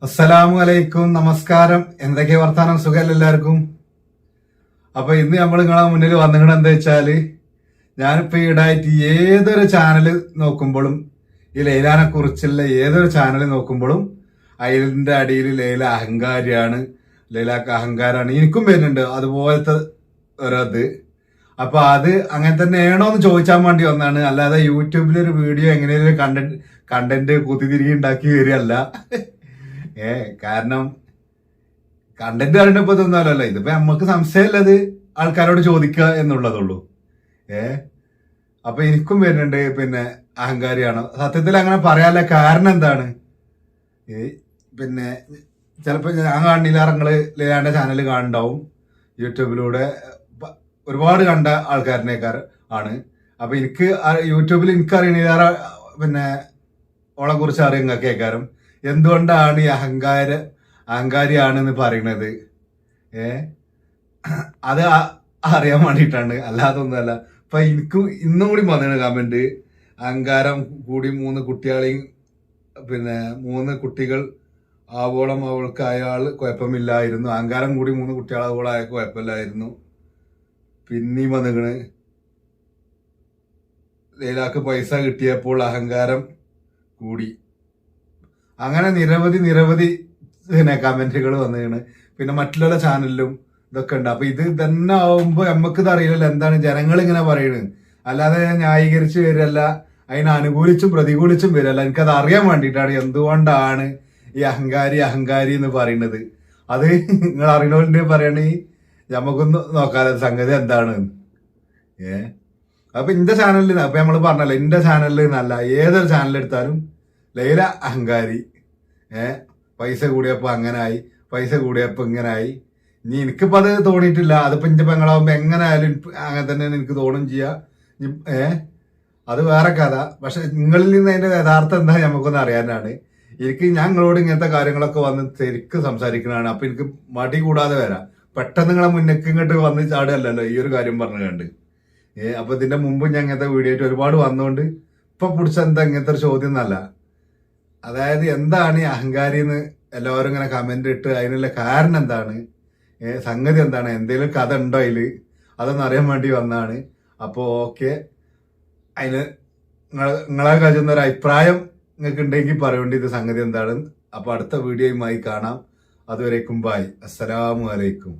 അസ്സലാമു അലൈക്കും, നമസ്കാരം. എന്തൊക്കെ വർത്താനം? സുഖമല്ല എല്ലാവർക്കും? അപ്പൊ ഇന്ന് നമ്മൾ നിങ്ങളെ മുന്നിൽ വന്നിങ്ങനെ എന്താ വെച്ചാല്, ഞാനിപ്പോ ഈടായിട്ട് ഏതൊരു ചാനൽ നോക്കുമ്പോഴും ഈ ലൈലാനെ കുറിച്ചുള്ള ഏതൊരു ചാനൽ നോക്കുമ്പോഴും അതിന്റെ അടിയിൽ ലൈല അഹങ്കാരിയാണ്, ലൈലാക്ക് അഹങ്കാരാണ്. എനിക്കും വരുന്നുണ്ട് അതുപോലത്തെ ഒരത്. അപ്പൊ അത് അങ്ങനെ തന്നെയാണോ എന്ന് ചോദിച്ചാൻ വേണ്ടി വന്നാണ്. അല്ലാതെ യൂട്യൂബിലൊരു വീഡിയോ എങ്ങനെയും കണ്ടന്റ് കുത്തിതിരികെ ഉണ്ടാക്കി വരികയല്ല. കാരണം കണ്ടന്റ് അറിഞ്ഞപ്പോ തോന്നാലല്ലോ, ഇതിപ്പോ നമുക്ക് സംശയമുള്ളത് ആൾക്കാരോട് ചോദിക്കുക എന്നുള്ളതുള്ളൂ. അപ്പൊ എനിക്കും വരുന്നുണ്ട് പിന്നെ അഹങ്കാരിയാണ്. സത്യത്തിൽ അങ്ങനെ പറയാനുള്ള കാരണം എന്താണ്? പിന്നെ ചിലപ്പോ ഞാൻ കാണില്ല, നിങ്ങള് ലീലാന്റെ ചാനൽ കാണുണ്ടാവും, യൂട്യൂബിലൂടെ ഒരുപാട് കണ്ട ആൾക്കാരനേക്കാർ ആണ്. അപ്പൊ എനിക്ക് യൂട്യൂബിൽ എനിക്കറിയണ പിന്നെ ഓളെ കുറിച്ച് അറിയുന്ന കേൾക്കാരും എന്തുകൊണ്ടാണ് ഈ അഹങ്കാരിയാണെന്ന് പറയുന്നത്. അത് അറിയാൻ വേണ്ടിയിട്ടാണ്, അല്ലാതെ ഒന്നുമല്ല. അപ്പൊ എനിക്കും ഇന്നും കൂടി വന്നിട്ട് കമന്റ്, അഹങ്കാരം കൂടി 3 കുട്ടികളെയും പിന്നെ 3 കുട്ടികൾ ആവോളം അവൾക്ക് അയാൾ കുഴപ്പമില്ലായിരുന്നു, അഹങ്കാരം കൂടി 3 കുട്ടികളാവോളം അയാൾക്ക് കുഴപ്പമില്ലായിരുന്നു. പിന്നെയും വന്നിക്കണ്, ലൈലാക്ക് പൈസ കിട്ടിയപ്പോൾ അഹങ്കാരം കൂടി. അങ്ങനെ നിരവധി പിന്നെ കമന്റുകൾ വന്നിരുന്നു. പിന്നെ മറ്റുള്ള ചാനലിലും ഇതൊക്കെ ഉണ്ട്. അപ്പൊ ഇത് തന്നെ ആവുമ്പോ നമുക്കിത് അറിയില്ലല്ലോ എന്താണ് ജനങ്ങൾ ഇങ്ങനെ പറയുന്നത്. അല്ലാതെ ന്യായീകരിച്ച് വരല്ല, അതിനെ അനുകൂലിച്ചും പ്രതികൂലിച്ചും വരല്ല. എനിക്കത് അറിയാൻ വേണ്ടിയിട്ടാണ് എന്തുകൊണ്ടാണ് ഈ അഹങ്കാരി എന്ന് പറയുന്നത്. അത് നിങ്ങൾ അറിയണോണ്ട് പറയണെങ്കിൽ നമുക്കൊന്ന് നോക്കാതെ സംഗതി എന്താണ്. അപ്പൊ എന്റെ ചാനലിൽ, അപ്പൊ നമ്മള് പറഞ്ഞല്ലോ എന്റെ ചാനലിൽ എന്നല്ല, ഏതൊരു ചാനലെടുത്താലും ലൈല അഹങ്കാരി. പൈസ കൂടിയപ്പോ അങ്ങനായി, പൈസ കൂടിയപ്പോ ഇങ്ങനായി. ഇനി എനിക്കിപ്പോ അത് തോന്നിയിട്ടില്ല. അതിപ്പോ എന്റെ പെങ്ങളാവുമ്പോ എങ്ങനെ ആയാലും അങ്ങനെ തന്നെ എനിക്ക് തോന്നും ചെയ്യാ. അത് വേറെ കഥ. പക്ഷെ നിങ്ങളിൽ നിന്ന് അതിന്റെ യഥാർത്ഥം എന്താ നമുക്കൊന്ന് അറിയാനാണ്. എനിക്ക് ഞങ്ങളോട് ഇങ്ങനത്തെ കാര്യങ്ങളൊക്കെ വന്ന് ശരിക്കും സംസാരിക്കുന്നതാണ്. അപ്പൊ എനിക്ക് മടി കൂടാതെ വരാം. പെട്ടെന്ന് നിങ്ങളെ മുന്നേക്ക് ഇങ്ങോട്ട് വന്ന് ചാടുകയല്ലല്ലോ ഈ ഒരു കാര്യം പറഞ്ഞു കണ്ട്. അപ്പൊ ഇതിന്റെ മുമ്പ് ഞാൻ ഇങ്ങനത്തെ വീഡിയോ ആയിട്ട് ഒരുപാട് വന്നോണ്ട് ഇപ്പൊ പിടിച്ച എന്താ ഇങ്ങനത്തെ ഒരു ചോദ്യം എന്നല്ല. അതായത് എന്താണ് ഈ അഹങ്കാരി എന്ന് എല്ലാവരും ഇങ്ങനെ കമന്റ് ഇട്ട് അതിനുള്ള കാരണം എന്താണ്, സംഗതി എന്താണ്, എന്തെങ്കിലും കഥ ഉണ്ടോ അതില്, അതൊന്നും അറിയാൻ വേണ്ടി വന്നാണ്. അപ്പോ ഓക്കെ, അതിന് നിങ്ങളെ കഴിയുന്ന ഒരു അഭിപ്രായം നിങ്ങൾക്ക് ഉണ്ടെങ്കിൽ പറയേണ്ടി ഇത് സംഗതി എന്താണ്. അപ്പൊ അടുത്ത വീഡിയോയുമായി കാണാം. അതുവരേക്കും ബൈ. അസ്സലാമു അലൈക്കും.